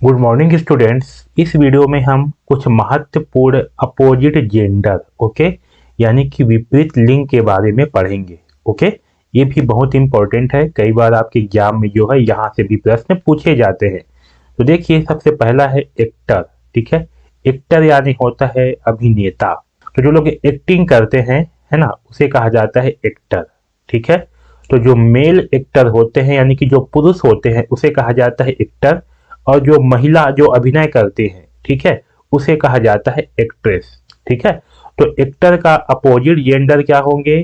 Good morning students. इस video में हम कुछ महत्वपूर्ण अपोजिट जेंडर यानी कि विपरीत लिंग के बारे में पढ़ेंगे। ये भी बहुत इंपॉर्टेंट है, कई बार आपके एग्जाम में जो है यहाँ से भी प्रश्न पूछे जाते हैं। तो देखिए, सबसे पहला है एक्टर। ठीक है, एक्टर यानी होता है अभिनेता। तो जो लोग एक्टिंग करते हैं, है ना, उसे कहा जाता है एक्टर। ठीक है, तो जो मेल एक्टर होते हैं यानी कि जो पुरुष होते हैं उसे कहा जाता है एक्टर, और जो महिला जो अभिनय करते हैं, ठीक है, उसे कहा जाता है एक्ट्रेस। ठीक है, तो एक्टर का अपोजिट जेंडर क्या होंगे?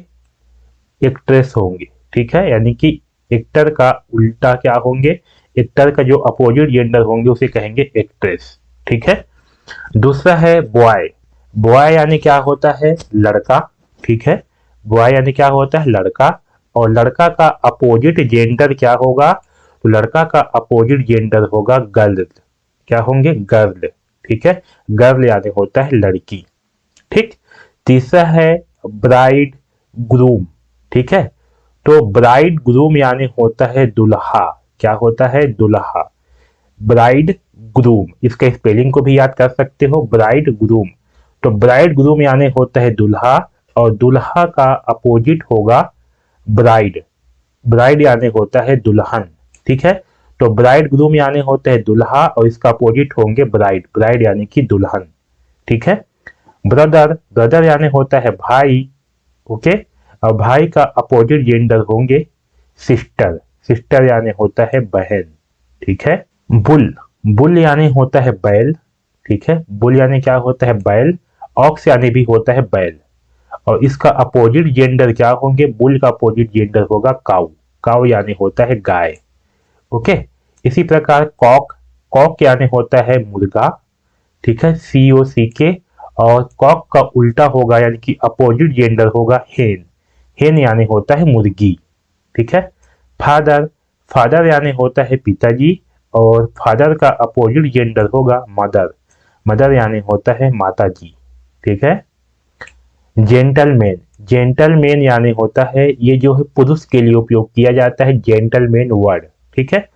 एक्ट्रेस होंगे। ठीक है, यानी कि एक्टर का उल्टा क्या होंगे? एक्टर का जो अपोजिट जेंडर होंगे उसे कहेंगे एक्ट्रेस। ठीक है, दूसरा है बॉय। बॉय यानी क्या होता है? लड़का। ठीक है, बॉय यानी क्या होता है? लड़का। और लड़का का अपोजिट जेंडर क्या होगा? तो लड़का का अपोजिट जेंडर होगा गर्ल। क्या होंगे? गर्ल। ठीक है, गर्ल यानी होता है लड़की। ठीक, तीसरा है ब्राइड ग्रूम। ठीक है, तो ब्राइड ग्रूम यानी होता है दुल्हा। क्या होता है? दुल्हा। ब्राइड ग्रूम, इसका स्पेलिंग को भी याद कर सकते हो, ब्राइड ग्रूम। तो ब्राइड ग्रूम यानी होता है दुल्हा, और दुल्हा का अपोजिट होगा ब्राइड। ब्राइड यानी होता है दुल्हन। ठीक है, तो ब्राइड ग्रूम यानी होता है दुल्हा, और इसका अपोजिट होंगे ब्राइड। ब्राइड यानी कि दुल्हन। ठीक है, ब्रदर। ब्रदर यानी होता है भाई। ओके, और भाई का अपोजिट जेंडर होंगे सिस्टर। सिस्टर यानी होता है बहन। ठीक है, बुल। बुल यानी होता है बैल। ठीक है, बुल यानी क्या होता है? बैल। ऑक्स यानी भी होता है बैल, और इसका अपोजिट जेंडर क्या होंगे? बुल का अपोजिट जेंडर होगा काउ। काउ यानी होता है गाय। ओके, इसी प्रकार कॉक। कॉक यानी होता है मुर्गा। ठीक है, COCK। और कॉक का उल्टा होगा यानी कि अपोजिट जेंडर होगा हेन। हेन यानी होता है मुर्गी। ठीक है, फादर। फादर यानी होता है पिताजी, और फादर का अपोजिट जेंडर होगा मदर। मदर यानी होता है माता जी। ठीक है, जेंटलमैन। जेंटलमैन यानी होता है, ये जो है पुरुष के लिए उपयोग किया जाता है, जेंटलमैन वर्ड। ठीक है,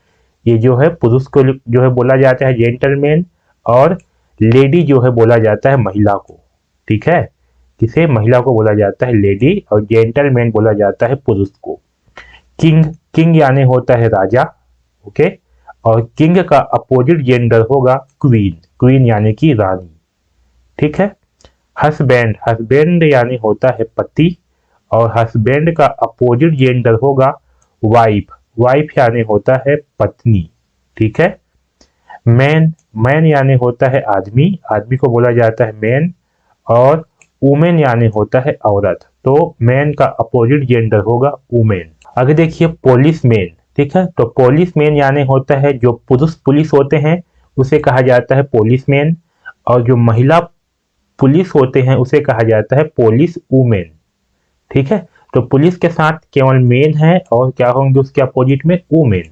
ये जो है पुरुष को जो है बोला जाता है जेंटलमैन, और लेडी जो है बोला जाता है महिला को। ठीक है, किसे? महिला को बोला जाता है लेडी, और जेंटलमैन बोला जाता है पुरुष को। किंग। किंग यानी होता है राजा। ओके, और किंग का अपोजिट जेंडर होगा क्वीन। क्वीन यानी कि रानी। ठीक है, हस्बैंड। हस्बैंड यानी होता है पति, और हस्बैंड का अपोजिट जेंडर होगा वाइफ। वाइफ यानी होता है पत्नी। ठीक है, मैन। मैन यानी होता है आदमी। आदमी को बोला जाता है मैन, और वुमेन यानी होता है औरत। तो मैन का अपोजिट जेंडर होगा वुमेन। आगे देखिए पुलिस मैन। ठीक है, तो पुलिस मैन यानी होता है जो पुरुष पुलिस होते हैं उसे कहा जाता है पुलिस मैन, और जो महिला पुलिस होते हैं उसे कहा जाता है पुलिस वुमेन। ठीक है, तो पुलिस के साथ केवल मेन है, और क्या होंगे उसके अपोजिट में? वुमेन।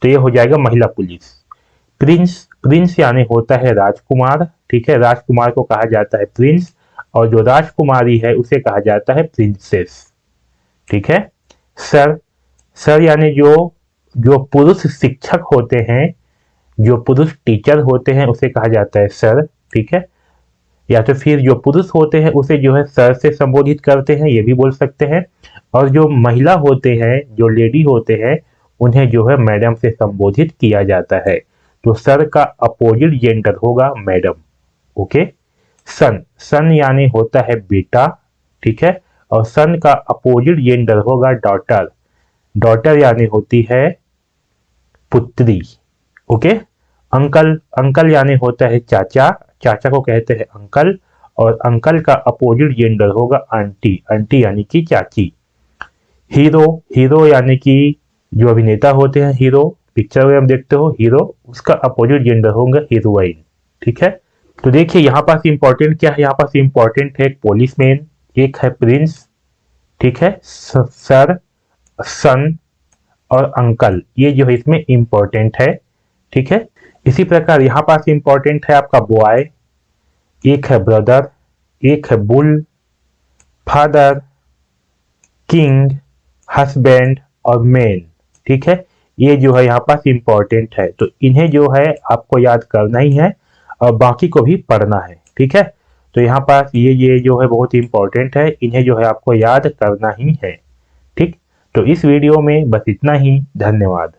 तो ये हो जाएगा महिला पुलिस। प्रिंस। प्रिंस यानी होता है राजकुमार। ठीक है, राजकुमार को कहा जाता है प्रिंस, और जो राजकुमारी है उसे कहा जाता है प्रिंसेस। ठीक है, सर। सर यानी जो जो पुरुष शिक्षक होते हैं, जो पुरुष टीचर होते हैं उसे कहा जाता है सर। ठीक है, या तो फिर जो पुरुष होते हैं उसे जो है सर से संबोधित करते हैं, ये भी बोल सकते हैं। और जो महिला होते हैं, जो लेडी होते हैं, उन्हें जो है मैडम से संबोधित किया जाता है। तो सर का अपोजिट जेंडर होगा मैडम। ओके, सन। सन यानी होता है बेटा। ठीक है, और सन का अपोजिट जेंडर होगा डॉटर। डॉटर यानी होती है पुत्री। Okay, uncle. अंकल यानी होता है चाचा। चाचा को कहते हैं अंकल, और अंकल का अपोजिट जेंडर होगा आंटी। आंटी यानी कि चाची। हीरो। हीरो यानी कि जो अभिनेता होते हैं, हीरो, पिक्चर में हम देखते हो हीरो, उसका अपोजिट जेंडर होगा हीरोइन। ठीक है, तो देखिए यहाँ पास इंपॉर्टेंट क्या है? यहाँ पास इंपॉर्टेंट है पुलिसमैन, एक है प्रिंस। ठीक है, सर, सन, और अंकल, ये जो है इसमें इंपॉर्टेंट है। ठीक है, इसी प्रकार यहाँ पास इंपॉर्टेंट है आपका बॉय, एक है ब्रदर, एक है बुल, फादर, किंग, हस्बैंड, और मैन। ठीक है, ये जो है यहाँ पास इम्पोर्टेंट है, तो इन्हें जो है आपको याद करना ही है और बाकी को भी पढ़ना है, ठीक है। तो यहाँ पास ये जो है बहुत इम्पोर्टेंट है, इन्हें जो है आपको याद करना ही है, ठीक। तो इस वीडियो में बस इतना ही, धन्यवाद।